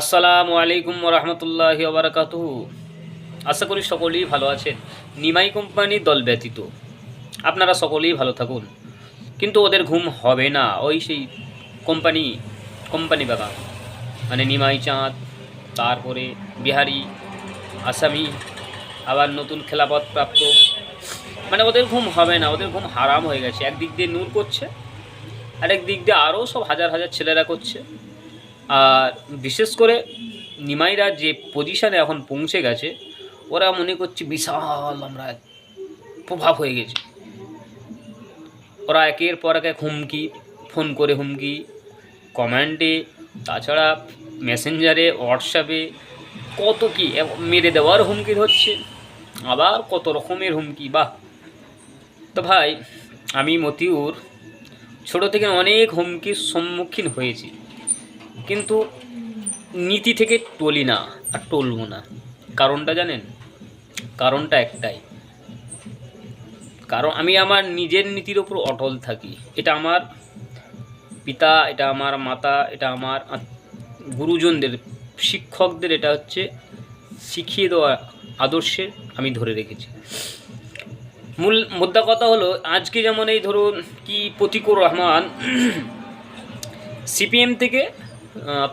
আসসালামু আলাইকুম রহমতুল্লাহি ওয়া বারাকাতুহু। আশা করি সকলেই ভালো আছেন। নিমাই কোম্পানি দল ব্যতীত আপনারা সকলেই ভালো থাকুন। কিন্তু ওদের ঘুম হবে না, ওই সেই কোম্পানি কোম্পানি বাগান মানে নিমাই চাঁদ, তারপরে বিহারি, আসামি, আবার নতুন খেলাপথ প্রাপ্ত, মানে ওদের ঘুম হবে না, ওদের ঘুম হারাম হয়ে গেছে। একদিক দিয়ে নূর করছে, আরেক দিক দিয়ে আরও সব হাজার হাজার ছেলেরা করছে। আর বিশেষ করে নিমাইরা যে পজিশানে এখন পৌঁছে গেছে, ওরা মনে করছে বিশাল আমরা প্রভাব হয়ে গেছে। ওরা একের পর এক হুমকি, ফোন করে হুমকি, কমেন্টে, তাছাড়া মেসেঞ্জারে, হোয়াটসঅ্যাপে কত কি মেরে দেওয়ার হুমকি ধরছে, আবার কত রকমের হুমকি। বাহ! তো ভাই, আমি মতিউর ছোটো থেকে অনেক হুমকির সম্মুখীন হয়েছি, কিন্তু নীতি থেকে টলি না, আর টলবো না। কারণটা জানেন? কারণটা একটাই, কারণ আমি আমার নিজের নীতির ওপর অটল থাকি। এটা আমার পিতা, এটা আমার মাতা, এটা আমার গুরুজনদের, শিক্ষকদের এটা হচ্ছে শিখিয়ে দেওয়া আদর্শে আমি ধরে রেখেছি। মূল মুদ্রা কথা হলো, আজকে যেমন এই ধরুন কি প্রতীকুর রহমান সিপিএম থেকে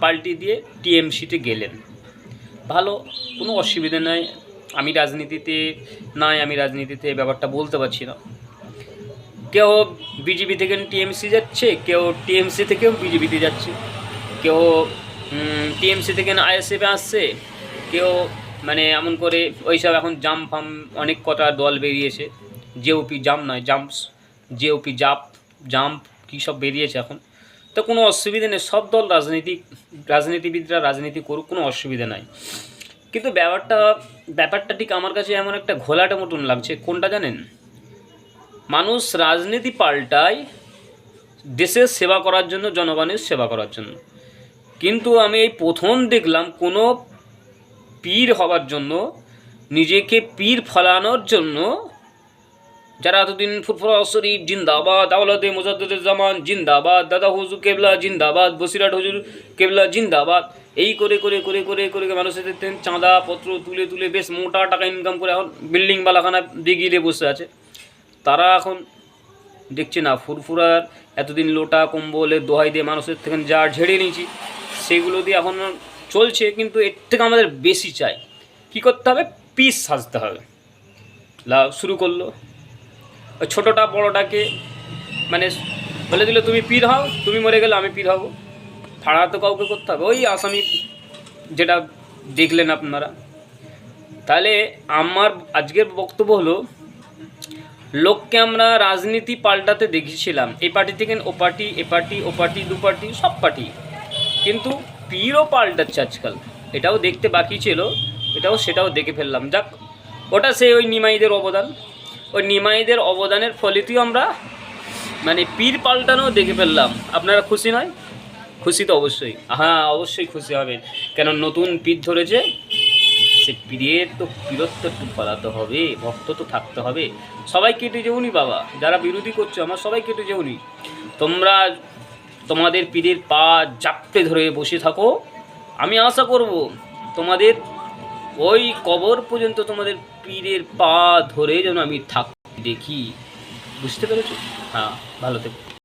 পাল্টি দিয়ে টিএমসিতে গেলেন, ভালো, কোনো অসুবিধা নাই। আমি রাজনীতিতে ব্যাপারটা বলতে পারছি না। কেউ বিজেপি থেকে টিএমসি যাচ্ছে, কেউ টিএমসি থেকেও বিজেপিতে যাচ্ছে, কেউ টিএমসি থেকে আইএসএফে আসছে, কেউ মানে এমন করে ওইসব এখন জাম অনেক কটা দল বেরিয়েছে, জেওপি জাম নয় জাম্পস, জেওপি জাম্প কী সব বেরিয়েছে এখন। তো কোনো অসুবিধা নেই, সব দল রাজনীতিবিদরা রাজনীতি করুক, কোনো অসুবিধা নাই। কিন্তু ব্যাপারটা ঠিক আমার কাছে এমন একটা ঘোলাটে মতন লাগছে। কোনটা জানেন? মানুষ রাজনীতি পাল্টায় দেশের সেবা করার জন্য, জনগণের সেবা করার জন্য, কিন্তু আমি এই প্রথম দেখলাম কোনো পীর হওয়ার জন্য, নিজেকে পীর ফলানোর জন্য, যারা এতদিন ফুরফুরা শরীফ জিন্দাবাদ, আওলাদে মুজাদ্দেদুজ্জামান জিন্দাবাদ, দাদা হুজুর কেবলা জিন্দাবাদ, বসিরহাট হুজুর কেবলা জিন্দাবাদ, এই করে করে করে করে করে মানুষের চাঁদা পত্র তুলে তুলে বেশ মোটা টাকা ইনকাম করে এখন বিল্ডিং বালাখানা দিগিয়ে বসে আছে। তারা এখন দেখছে না, ফুরফুরার এতদিন লোটা কম্বলের দোহাই দিয়ে মানুষের থেকে যা ঝেড়ে নিয়েছি, সেগুলো দিয়ে এখন চলছে। কিন্তু এর থেকে আমাদের বেশি চাই। কী করতে হবে? পিস সাজতে হবে। শুরু করলো ওই ছোটোটা বড়োটাকে মানে বলে দিল, তুমি পীর হও, তুমি মরে গেলে আমি পীর হব। ফাড়া তো কাউকে করতে হবে, ওই আসামি যেটা দেখলেন আপনারা। তাহলে আমার আজকের বক্তব্য হলো, লোককে আমরা রাজনীতি পাল্টাতে দেখেছিলাম, এই পার্টি থেকে ও পার্টি, এ পার্টি, ও পার্টি, দু পার্টি, সব পার্টি, কিন্তু পীরও পাল্টাচ্ছে আজকাল। এটাও দেখতে বাকি ছিল, সেটাও দেখে ফেললাম। যাক, ওটা ওই নিমাইদের অবদান, ওই নিমাইদের অবদানের ফলিতই আমরা মানে পীর পাল্টানো দেখে ফেললাম। আপনারা খুশি নয়? খুশি তো অবশ্যই, হ্যাঁ অবশ্যই খুশি হবেন, কেন নতুন পীর ধরেছে। সে পীরের তো পীরত্ব একটু ফলাতে হবে, ভক্ত তো থাকতে হবে। সবাই কেটে যেউনি বাবা, যারা বিরোধী করছো আমার, সবাই কেটে যেউনি। তোমরা তোমাদের পীরের পা জাপটে ধরে বসে থাকো। আমি আশা করব তোমাদের ওই কবর পর্যন্ত তোমাদের পীরের পা ধরে যেন আমি দেখি। বুঝতে পেরেছো? হ্যাঁ, ভালো থেকো।